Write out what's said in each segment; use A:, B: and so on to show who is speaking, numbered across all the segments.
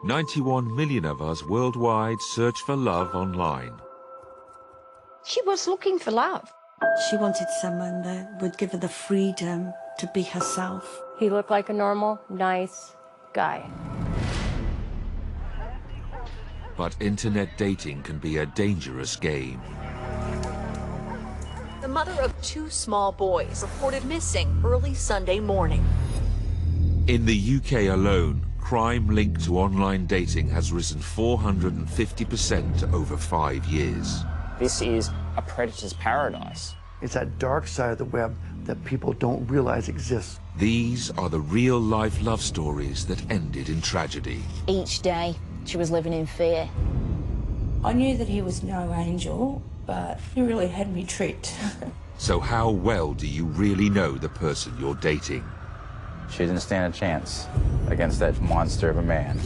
A: 91 million of us worldwide search for love online.
B: She was looking for love.
C: She wanted someone that would give her the freedom to be herself.
D: He looked like a normal, nice guy.
A: But internet dating can be a dangerous game.
E: The mother of 2 small boys reported missing early Sunday morning.
A: In the UK alone, crime linked to online dating has risen 450% over 5 years.
F: This is a predator's paradise.
G: It's that dark side of the web that people don't realize exists.
A: These are the real-life love stories that ended in tragedy.
H: Each day, she was living in fear.
C: I knew that he was no angel, but he really had me tricked.
A: So how well do you really know the person you're dating?
F: She didn't stand a chance against that monster of a man.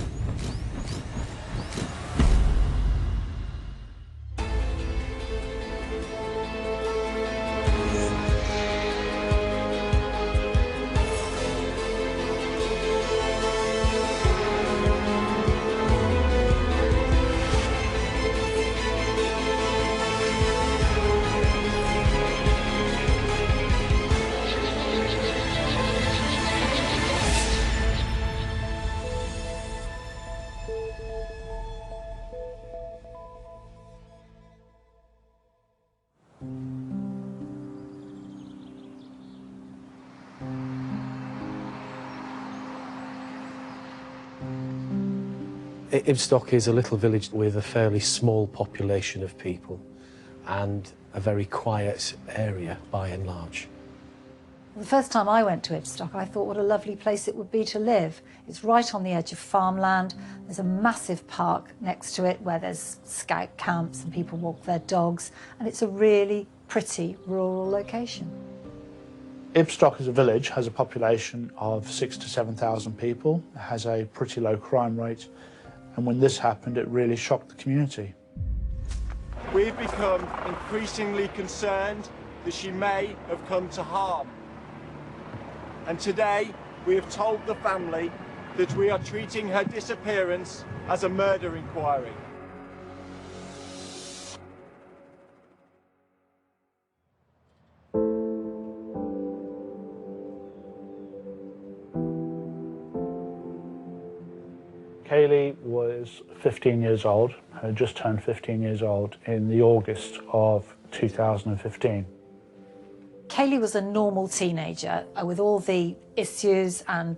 I: Ibstock is a little village with a fairly small population of people and a very quiet area by and large.
J: The first time I went to Ibstock, I thought what a lovely place it would be to live. It's right on the edge of farmland. There's a massive park next to it where there's scout camps and people walk their dogs, and it's a really pretty rural location.
K: Ibstock as a village has a population of 6,000 to 7,000 people. It has a pretty low crime rate, and when this happened, it really shocked the community.
L: We've become increasingly concerned that she may have come to harm. And today, we have told the family that we are treating her disappearance as a murder inquiry.
K: Kayleigh was 15 years old, had just turned 15 years old in the August of 2015.
J: Kayleigh was a normal teenager with all the issues and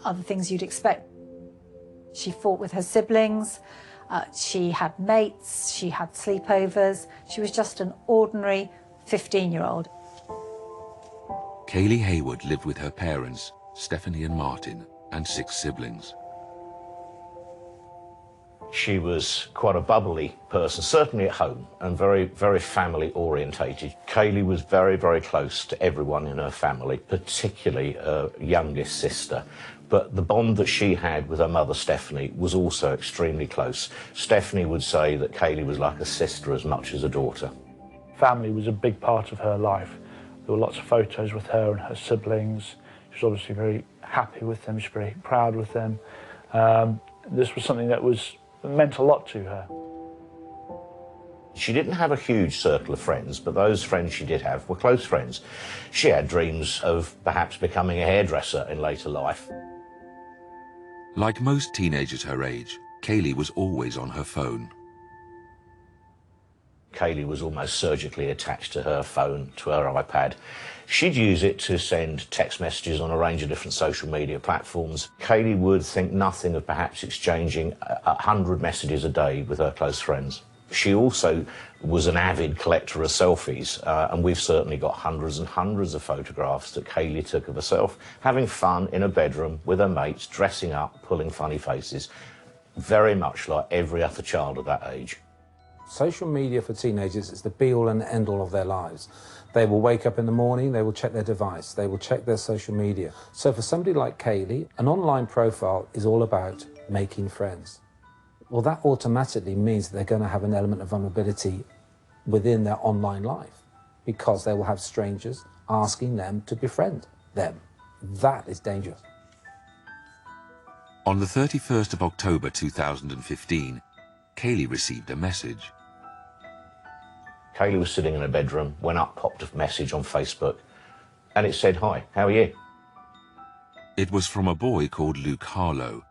J: other things you'd expect. She fought with her siblings, she had mates, she had sleepovers. She was just an ordinary 15-year-old.
A: Kayleigh Haywood lived with her parents, Stephanie and Martin, and 6 siblings.
M: She was quite a bubbly person, certainly at home, and very, very family orientated. Kayleigh was very, very close to everyone in her family, particularly her youngest sister. But the bond that she had with her mother, Stephanie, was also extremely close. Stephanie would say that Kayleigh was like a sister as much as a daughter. Family was a big part of her life. There were lots of photos with her and her siblings. She was obviously very happy with them, she was very proud with them. This was something that meant a lot to her. She didn't have a huge circle of friends, but those friends she did have were close friends. She had dreams of perhaps becoming a hairdresser in later life.
A: Like most teenagers her age, Kayleigh was always on her phone.
M: Kayleigh was almost surgically attached to her phone, to her iPad. She'd use it to send text messages on a range of different social media platforms. Kayleigh would think nothing of perhaps exchanging 100 messages a day with her close friends. She also was an avid collector of selfies, and we've certainly got hundreds and hundreds of photographs that Kayleigh took of herself, having fun in a bedroom with her mates, dressing up, pulling funny faces, very much like every other child of that age.
I: Social media for teenagers is the be-all and end-all of their lives. They will wake up in the morning, they will check their device, they will check their social media. So for somebody like Kayleigh, an online profile is all about making friends. Well, that automatically means that they're going to have an element of vulnerability within their online life, because they will have strangers asking them to befriend them. That is dangerous.
A: On the 31st of October 2015, Kayleigh received a message.
M: Kayleigh was sitting in her bedroom, went up, popped a message on Facebook, and it said, "Hi, how are you?"
A: It was from a boy called Luke Harlow.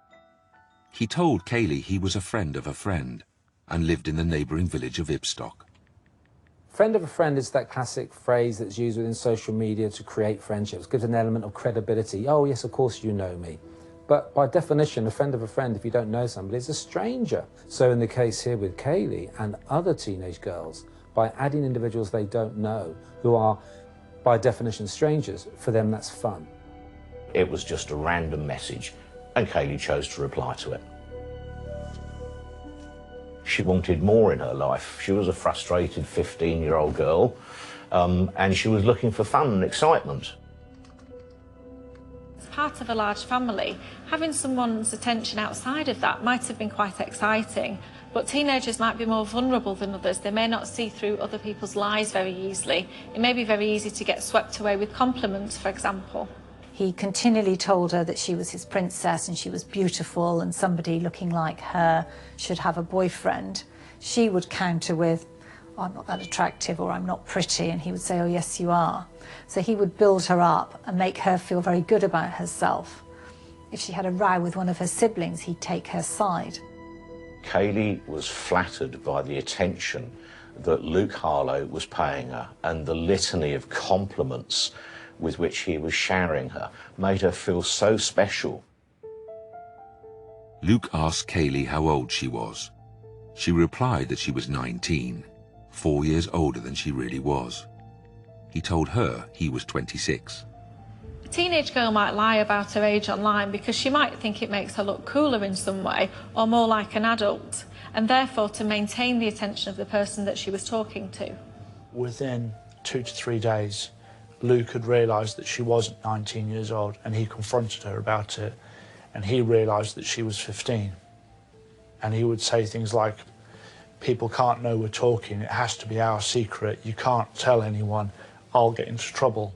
A: He told Kayleigh he was a friend of a friend and lived in the neighbouring village of Ibstock.
I: Friend of a friend is that classic phrase that's used within social media to create friendships, gives an element of credibility. Oh yes, of course you know me. But by definition, a friend of a friend, if you don't know somebody, is a stranger. So in the case here with Kayleigh and other teenage girls, by adding individuals they don't know, who are by definition strangers, for them that's fun.
M: It was just a random message, and Kayleigh chose to reply to it. She wanted more in her life. She was a frustrated 15-year-old girl, and she was looking for fun and excitement.
N: As part of a large family, having someone's attention outside of that might have been quite exciting, but teenagers might be more vulnerable than others. They may not see through other people's lives very easily. It may be very easy to get swept away with compliments, for example.
J: He continually told her that she was his princess and she was beautiful and somebody looking like her should have a boyfriend. She would counter with, "Oh, I'm not that attractive," or "I'm not pretty," and he would say, "Oh yes you are." So he would build her up and make her feel very good about herself. If she had a row with one of her siblings, he'd take her side.
M: Kayleigh was flattered by the attention that Luke Harlow was paying her, and the litany of compliments with which he was showering her made her feel so special.
A: Luke asked Kayleigh how old she was. She replied that she was 19, 4 years older than she really was. He told her he was 26.
N: A teenage girl might lie about her age online because she might think it makes her look cooler in some way or more like an adult, and therefore to maintain the attention of the person that she was talking to.
K: Within 2 to 3 days, Luke had realised that she wasn't 19 years old, and he confronted her about it, and he realised that she was 15. And he would say things like, "People can't know we're talking, it has to be our secret, you can't tell anyone, I'll get into trouble."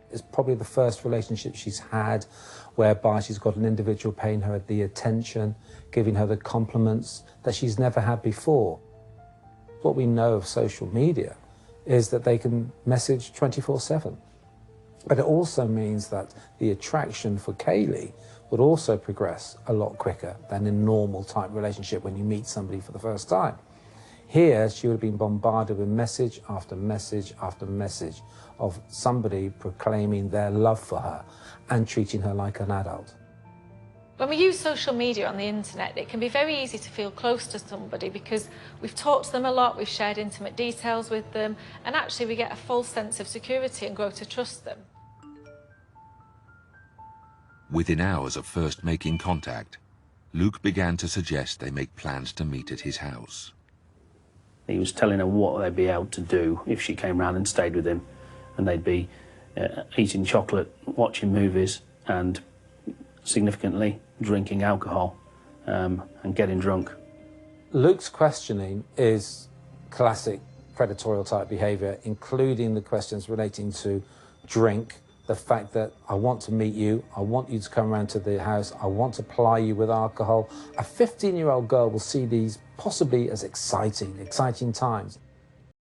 I: It's probably the first relationship she's had whereby she's got an individual paying her the attention, giving her the compliments that she's never had before. What we know of social media is that they can message 24/7. But it also means that the attraction for Kayleigh would also progress a lot quicker than in normal type relationship when you meet somebody for the first time. Here, she would have been bombarded with message after message after message of somebody proclaiming their love for her and treating her like an adult.
N: When we use social media on the internet, it can be very easy to feel close to somebody because we've talked to them a lot, we've shared intimate details with them, and actually we get a false sense of security and grow to trust them.
A: Within hours of first making contact, Luke began to suggest they make plans to meet at his house.
O: He was telling her what they'd be able to do if she came round and stayed with him, and they'd be eating chocolate, watching movies, and significantly drinking alcohol and getting drunk.
I: Luke's questioning is classic predatorial type behaviour, including the questions relating to drink, the fact that I want to meet you, I want you to come around to the house, I want to ply you with alcohol. A 15-year-old girl will see these possibly as exciting times.